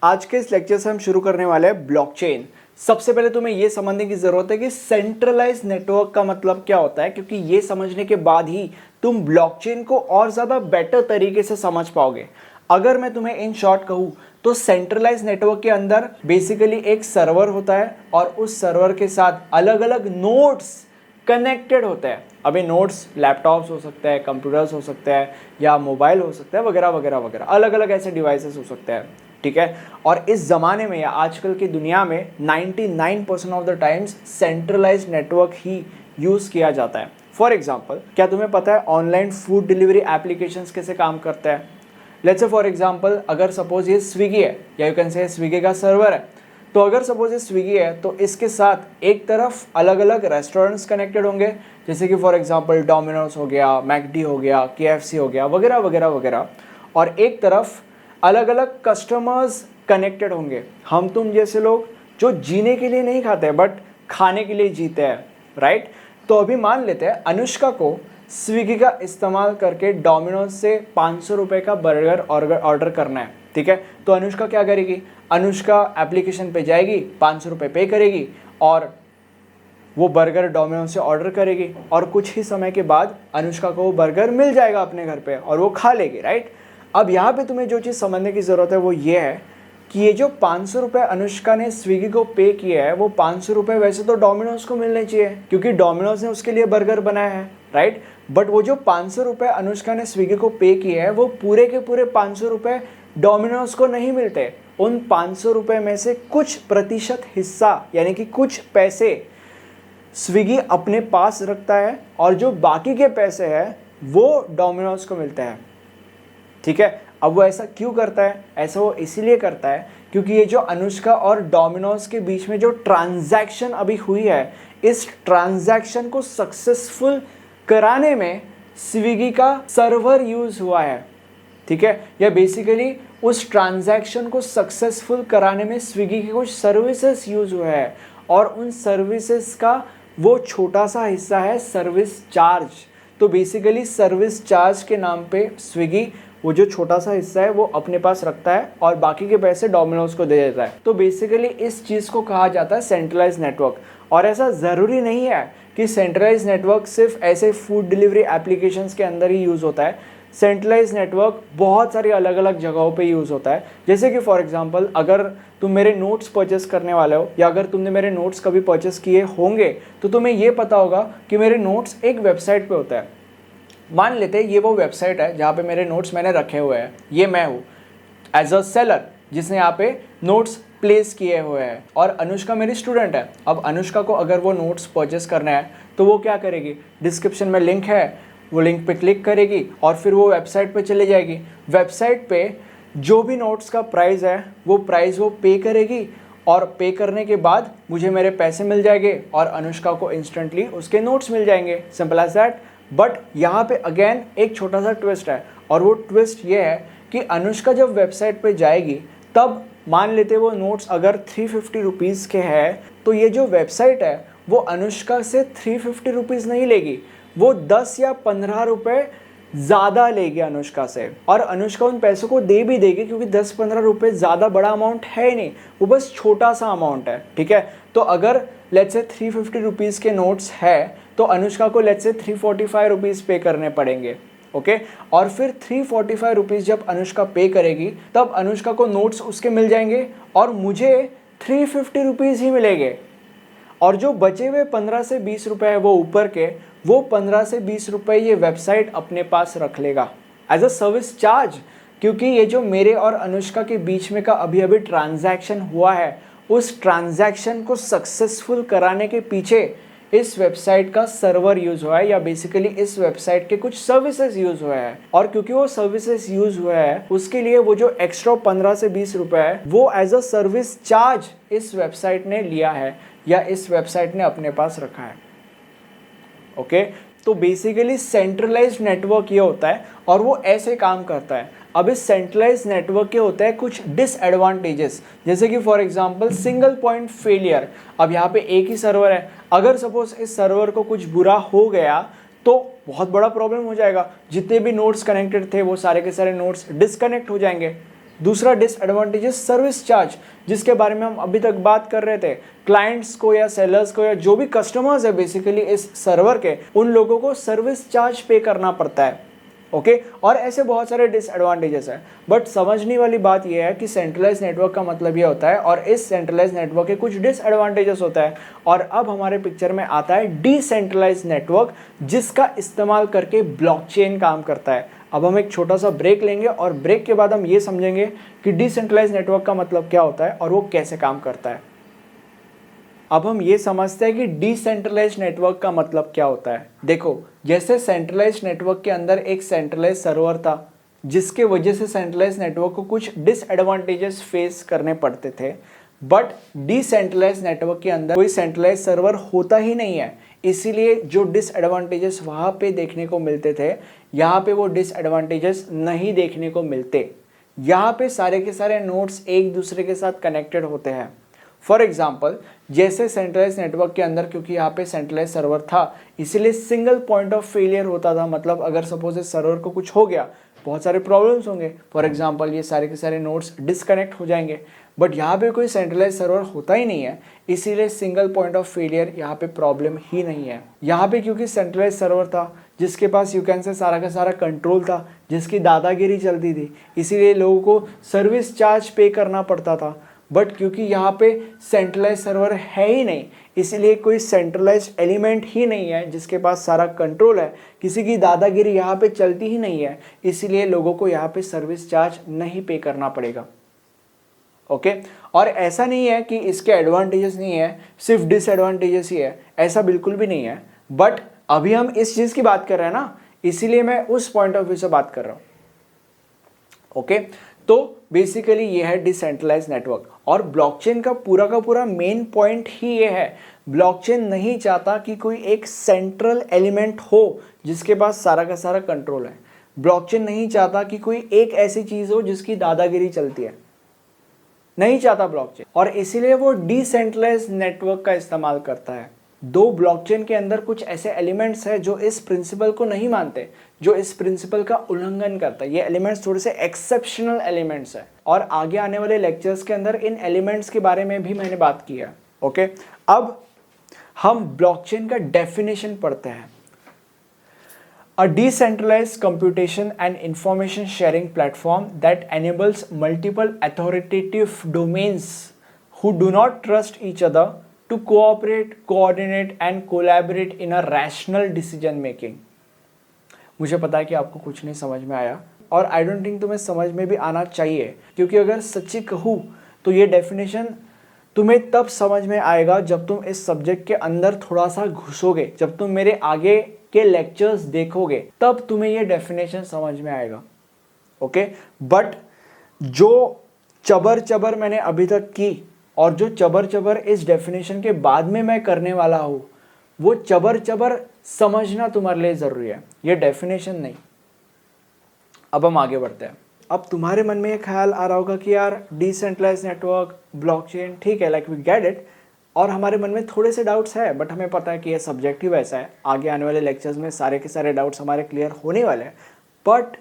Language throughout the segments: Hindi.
आज के इस लेक्चर से हम शुरू करने वाले हैं ब्लॉकचेन। सबसे पहले तुम्हें यह समझने की जरूरत है कि सेंट्रलाइज नेटवर्क का मतलब क्या होता है, क्योंकि ये समझने के बाद ही तुम ब्लॉकचेन को और ज्यादा बेटर तरीके से समझ पाओगे। अगर मैं तुम्हें इन शॉर्ट कहूं तो सेंट्रलाइज नेटवर्क के अंदर बेसिकली एक सर्वर होता है और उस सर्वर के साथ अलग अलग नोड्स कनेक्टेड होते हैं। अभी नोड्स लैपटॉप्स हो सकते हैं, कंप्यूटर्स हो सकते हैं या मोबाइल हो सकता है, वगैरह वगैरह वगैरह, अलग अलग ऐसे डिवाइसेस हो सकते हैं। ठीक है, और इस ज़माने में या आजकल की दुनिया में 99% of the times centralise network ही यूज़ किया जाता है। फॉर एग्जाम्पल, क्या तुम्हें पता है ऑनलाइन फूड डिलीवरी एप्लीकेशंस कैसे काम करते हैं? लेट्स से फॉर एग्जाम्पल, अगर सपोज ये स्विगी है या यू कैन से स्विगी का सर्वर है, तो अगर सपोज ये स्विगी है तो इसके साथ एक तरफ अलग अलग रेस्टोरेंट्स कनेक्टेड होंगे, जैसे कि फॉर एग्जांपल डोमिनोज हो गया, मैकडी हो गया, केएफसी हो गया, वगैरह वगैरह वगैरह, और एक तरफ अलग अलग कस्टमर्स कनेक्टेड होंगे। हम तुम जैसे लोग जो जीने के लिए नहीं खाते बट खाने के लिए जीते हैं, राइट? तो अभी मान लेते हैं अनुष्का को स्विगी का इस्तेमाल करके डोमिनोज से 500 रुपये का बर्गर ऑर्डर करना है। ठीक है, तो अनुष्का क्या करेगी? अनुष्का एप्लीकेशन पे जाएगी, 500 रुपये पे करेगी और वो बर्गर डोमिनोज से ऑर्डर करेगी, और कुछ ही समय के बाद अनुष्का को वो बर्गर मिल जाएगा अपने घर पे और वो खा लेगी, राइट? अब यहाँ पे तुम्हें जो चीज़ समझने की ज़रूरत है वो ये है कि ये जो 500 रुपये अनुष्का ने स्विगी को पे किया है, वो 500 रुपये वैसे तो डोमिनोज को मिलने चाहिए क्योंकि डोमिनोज ने उसके लिए बर्गर बनाया है, राइट? बट वो जो 500 रुपये अनुष्का ने स्विगी को पे किए हैं, वो पूरे के पूरे 500 रुपये डोमिनोज को नहीं मिलते। उन 500 रुपये में से कुछ प्रतिशत हिस्सा यानी कि कुछ पैसे स्विगी अपने पास रखता है और जो बाकी के पैसे हैं वो डोमिनोज को मिलते हैं। ठीक है, अब वो ऐसा क्यों करता है? ऐसा वो इसीलिए करता है क्योंकि ये जो अनुष्का और डोमिनोज के बीच में जो ट्रांजैक्शन अभी हुई है, इस ट्रांजैक्शन को सक्सेसफुल कराने में स्विगी का सर्वर यूज हुआ है। ठीक है, या बेसिकली उस ट्रांजैक्शन को सक्सेसफुल कराने में स्विगी की कुछ सर्विसेज यूज हुए हैं और उन सर्विसेज का वो छोटा सा हिस्सा है सर्विस चार्ज। तो बेसिकली सर्विस चार्ज के नाम पे स्विगी वो जो छोटा सा हिस्सा है वो अपने पास रखता है और बाकी के पैसे डोमिनोज को दे देता है। तो बेसिकली इस चीज़ को कहा जाता है सेंट्रलाइज नेटवर्क। और ऐसा ज़रूरी नहीं है कि सेंट्रलाइज नेटवर्क सिर्फ ऐसे फूड डिलीवरी एप्लीकेशंस के अंदर ही यूज़ होता है। सेंट्रलाइज नेटवर्क बहुत सारी अलग अलग जगहों पे यूज़ होता है। जैसे कि फॉर एग्जांपल, अगर तुम मेरे नोट्स परचेस करने वाले हो या अगर तुमने मेरे नोट्स कभी परचेस किए होंगे तो तुम्हें ये पता होगा कि मेरे नोट्स एक वेबसाइट पे होता है। मान लेते हैं ये वो वेबसाइट है जहाँ पे मेरे नोट्स मैंने रखे हुए हैं। ये मैं हूँ एज अ सेलर जिसने यहाँ पे नोट्स प्लेस किए हुए हैं और अनुष्का मेरी स्टूडेंट है। अब अनुष्का को अगर वो नोट्स परचेस करना है तो वो क्या करेगी? डिस्क्रिप्शन में लिंक है, वो लिंक पे क्लिक करेगी और फिर वो वेबसाइट पे चले जाएगी। वेबसाइट पे जो भी नोट्स का प्राइस है वो प्राइस वो पे करेगी और पे करने के बाद मुझे मेरे पैसे मिल जाएंगे और अनुष्का को इंस्टेंटली उसके नोट्स मिल जाएंगे। Simple as that. बट यहाँ पे अगेन एक छोटा सा ट्विस्ट है और वो ट्विस्ट ये है कि अनुष्का जब वेबसाइट पे जाएगी तब मान लेते वो नोट्स अगर 350 रुपीज़ के हैं तो ये जो वेबसाइट है वो अनुष्का से 350 रुपीज़ नहीं लेगी, वो 10 या 15 रुपये ज़्यादा लेगी अनुष्का से। और अनुष्का उन पैसों को दे भी देगी क्योंकि 10-15 रुपये ज़्यादा बड़ा अमाउंट है ही नहीं, वो बस छोटा सा अमाउंट है। ठीक है, तो अगर लेट्स से 350 रुपीज़ के नोट्स है तो अनुष्का को लेट्स से 345 रुपीज़ पे करने पड़ेंगे। ओके, और फिर 345 रुपीज़ जब अनुष्का पे करेगी तब अनुष्का को नोट्स उसके मिल जाएंगे और मुझे 350 रुपीज़ ही मिलेंगे। और जो बचे हुए 15 से 20 रुपए है वो ऊपर के, वो 15 से 20 रुपए ये वेबसाइट अपने पास रख लेगा एज अ सर्विस चार्ज। क्योंकि ये जो मेरे और अनुष्का के बीच में का अभी अभी ट्रांजैक्शन हुआ है, उस ट्रांजैक्शन को सक्सेसफुल कराने के पीछे इस वेबसाइट का सर्वर यूज हुआ है या बेसिकली इस वेबसाइट के कुछ सर्विसेज यूज हुए हैं। और क्योंकि वो सर्विसेज यूज हुए हैं उसके लिए वो जो एक्स्ट्रा 15 से 20 रुपए है वो एज अ सर्विस चार्ज इस वेबसाइट ने लिया है या इस वेबसाइट ने अपने पास रखा है। ओके, तो बेसिकली सेंट्रलाइज्ड नेटवर्क ये होता है और वो ऐसे काम करता है। अब इस सेंट्रलाइज नेटवर्क के होते हैं कुछ डिसएडवांटेजेस, जैसे कि for example single point failure. अब यहाँ पे एक ही सर्वर है, अगर सपोज इस सर्वर को कुछ बुरा हो गया तो बहुत बड़ा प्रॉब्लम हो जाएगा। जितने भी नोड्स कनेक्टेड थे वो सारे के सारे नोड्स डिस्कनेक्ट हो जाएंगे। दूसरा डिसएडवांटेजेस सर्विस चार्ज, जिसके बारे में हम अभी तक बात कर रहे थे। क्लाइंट्स को या सेलर्स को या जो भी कस्टमर्स है बेसिकली इस सर्वर के, उन लोगों को सर्विस चार्ज पे करना पड़ता है। ओके और ऐसे बहुत सारे डिसएडवांटेजेस है, बट समझने वाली बात यह है कि सेंट्रलाइज नेटवर्क का मतलब ये होता है और इस सेंट्रलाइज नेटवर्क के कुछ डिसएडवांटेजेस होता है। और अब हमारे पिक्चर में आता है डिसेंट्रलाइज नेटवर्क, जिसका इस्तेमाल करके ब्लॉकचेन काम करता है। अब हम एक छोटा सा ब्रेक लेंगे और ब्रेक के बाद हम ये समझेंगे कि डिसेंट्रलाइज नेटवर्क का मतलब क्या होता है और वो कैसे काम करता है। अब हम ये समझते हैं कि डिसेंट्रलाइज नेटवर्क का मतलब क्या होता है। देखो, जैसे सेंट्रलाइज नेटवर्क के अंदर एक सेंट्रलाइज सर्वर था, जिसके वजह से सेंट्रलाइज नेटवर्क को कुछ डिसएडवांटेजेस फेस करने पड़ते थे, बट डिसेंट्रलाइज नेटवर्क के अंदर कोई सेंट्रलाइज सर्वर होता ही नहीं है। इसीलिए जो डिसएडवांटेजेस वहाँ पे देखने को मिलते थे, यहाँ पे वो डिसएडवांटेजेस नहीं देखने को मिलते। यहाँ पे सारे के सारे नोड्स एक दूसरे के साथ कनेक्टेड होते हैं। फॉर एग्जाम्पल, जैसे सेंट्रलाइज नेटवर्क के अंदर, क्योंकि यहाँ पे सेंट्रलाइज सर्वर था, इसीलिए सिंगल पॉइंट ऑफ फेलियर होता था। मतलब अगर सपोज इस सर्वर को कुछ हो गया, बहुत सारे प्रॉब्लम्स होंगे। फॉर एग्जाम्पल, ये सारे के सारे नोड्स डिस्कनेक्ट हो जाएंगे। बट यहाँ पे कोई सेंट्रलाइज सर्वर होता ही नहीं है, इसीलिए सिंगल पॉइंट ऑफ फेलियर यहाँ पे प्रॉब्लम ही नहीं है। यहाँ पे क्योंकि सेंट्रलाइज सर्वर था, जिसके पास यू कैन से सारा का सारा कंट्रोल था, जिसकी दादागिरी चलती थी, इसीलिए लोगों को सर्विस चार्ज पे करना पड़ता था। बट क्योंकि यहाँ पे सेंट्रलाइज सर्वर है ही नहीं, इसलिए कोई सेंट्रलाइज एलिमेंट ही नहीं है जिसके पास सारा कंट्रोल है, किसी की दादागिरी यहाँ पे चलती ही नहीं है, इसीलिए लोगों को यहाँ पे सर्विस चार्ज नहीं पे करना पड़ेगा। ओके और ऐसा नहीं है कि इसके एडवांटेजेस नहीं है, सिर्फ डिसएडवांटेजेस ही है, ऐसा बिल्कुल भी नहीं है। बट अभी हम इस चीज़ की बात कर रहे हैं ना, इसीलिए मैं उस पॉइंट ऑफ व्यू से बात कर रहा हूँ। ओके तो बेसिकली ये है डिसेंट्रलाइज नेटवर्क। और ब्लॉकचेन का पूरा मेन पॉइंट ही ये है, ब्लॉकचेन नहीं चाहता कि कोई एक सेंट्रल एलिमेंट हो जिसके पास सारा का सारा कंट्रोल है। ब्लॉकचेन नहीं चाहता कि कोई एक ऐसी चीज़ हो जिसकी दादागिरी चलती है, नहीं चाहता ब्लॉकचेन, और इसीलिए वो डिसेंट्रलाइज नेटवर्क का इस्तेमाल करता है। दो ब्लॉकचेन के अंदर कुछ ऐसे एलिमेंट्स हैं जो इस प्रिंसिपल को नहीं मानते, जो इस प्रिंसिपल का उल्लंघन करता है। ये एलिमेंट्स थोड़े से एक्सेप्शनल एलिमेंट्स हैं और आगे आने वाले लेक्चर्स के अंदर इन एलिमेंट्स के बारे में भी मैंने बात की है। ओके अब हम ब्लॉकचेन का डेफिनेशन पढ़ते हैं। A decentralized computation and information sharing platform that enables multiple authoritative domains who do not trust each other to cooperate, coordinate and collaborate in a rational decision making। मुझे पता है कि आपको कुछ नहीं समझ में आया और आई डोंट थिंक तुम्हें समझ में भी आना चाहिए, क्योंकि अगर सच्ची कहूँ तो ये डेफिनेशन तुम्हें तब समझ में आएगा जब तुम इस सब्जेक्ट के अंदर थोड़ा सा घुसोगे, जब तुम मेरे आगे के लेक्चर्स देखोगे, तब तुम्हें ये डेफिनेशन समझ में आएगा। ओके बट जो चबर चबर मैंने अभी तक की और जो चबर चबर इस डेफिनेशन के बाद में मैं करने वाला हूँ, वो चबर चबर समझना तुम्हारे लिए ज़रूरी है, ये डेफिनेशन नहीं। अब हम आगे बढ़ते हैं। अब तुम्हारे मन में ये ख्याल आ रहा होगा कि यार डिसेंट्रलाइज नेटवर्क, ब्लॉकचेन, ठीक है, लाइक वी गेट इट, और हमारे मन में थोड़े से डाउट्स है, बट हमें पता है कि ये सब्जेक्ट ही वैसा है, आगे आने वाले लेक्चर्स में सारे के सारे डाउट्स हमारे क्लियर होने वाले हैं। बट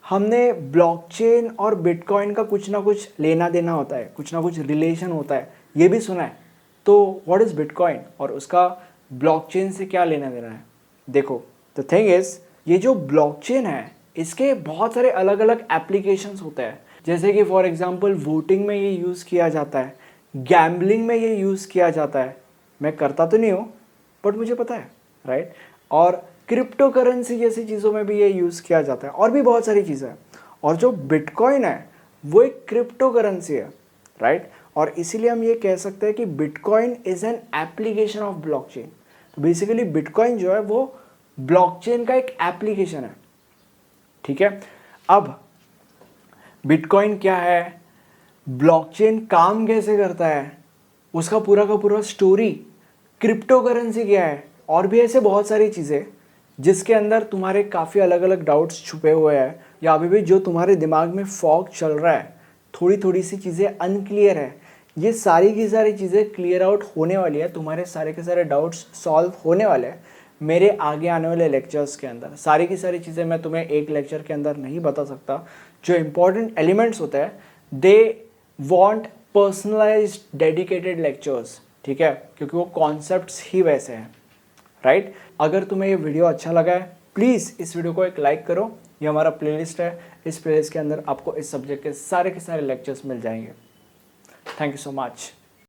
हमने ब्लॉकचेन और बिटकॉइन का कुछ ना कुछ लेना देना होता है, कुछ ना कुछ रिलेशन होता है, ये भी सुना है। तो व्हाट इज़ बिटकॉइन और उसका ब्लॉकचेन से क्या लेना देना है? देखो, द थिंग इज़, ये जो ब्लॉकचेन है इसके बहुत सारे अलग अलग एप्लीकेशंस होते हैं। जैसे कि फॉर एग्जांपल वोटिंग में ये यूज़ किया जाता है, गैम्बलिंग में ये यूज़ किया जाता है। मैं करता तो नहीं हूँ बट मुझे पता है, राइट। और क्रिप्टो करेंसी जैसी चीज़ों में भी ये यूज़ किया जाता है, और भी बहुत सारी चीज़ें हैं। और जो बिटकॉइन है वो एक क्रिप्टो करेंसी है, राइट। और इसीलिए हम ये कह सकते हैं कि bitcoin is an application of blockchain. तो बेसिकली बिटकॉइन जो है वो ब्लॉकचेन का एक एप्लीकेशन है, ठीक है। अब बिटकॉइन क्या है, ब्लॉकचेन काम कैसे करता है, उसका पूरा का पूरा स्टोरी, क्रिप्टो करेंसी क्या है, और भी ऐसे बहुत सारी चीज़ें जिसके अंदर तुम्हारे काफ़ी अलग अलग डाउट्स छुपे हुए हैं, या अभी भी जो तुम्हारे दिमाग में फॉग चल रहा है, थोड़ी थोड़ी सी चीज़ें अनक्लियर है, ये सारी की सारी चीज़ें क्लियर आउट होने वाली है, तुम्हारे सारे के सारे डाउट्स सॉल्व होने वाले हैं मेरे आगे आने वाले लेक्चर्स के अंदर। सारी की सारी चीज़ें मैं तुम्हें एक लेक्चर के अंदर नहीं बता सकता। जो इम्पोर्टेंट एलिमेंट्स होते हैं they want personalised dedicated lectures, ठीक है, क्योंकि वो कॉन्सेप्ट्स ही वैसे हैं, राइट। अगर तुम्हें ये वीडियो अच्छा लगा है, प्लीज़ इस वीडियो को एक लाइक करो। ये हमारा प्लेलिस्ट है, इस प्लेलिस्ट के अंदर आपको इस सब्जेक्ट के सारे लेक्चर्स मिल जाएंगे। Thank you so much.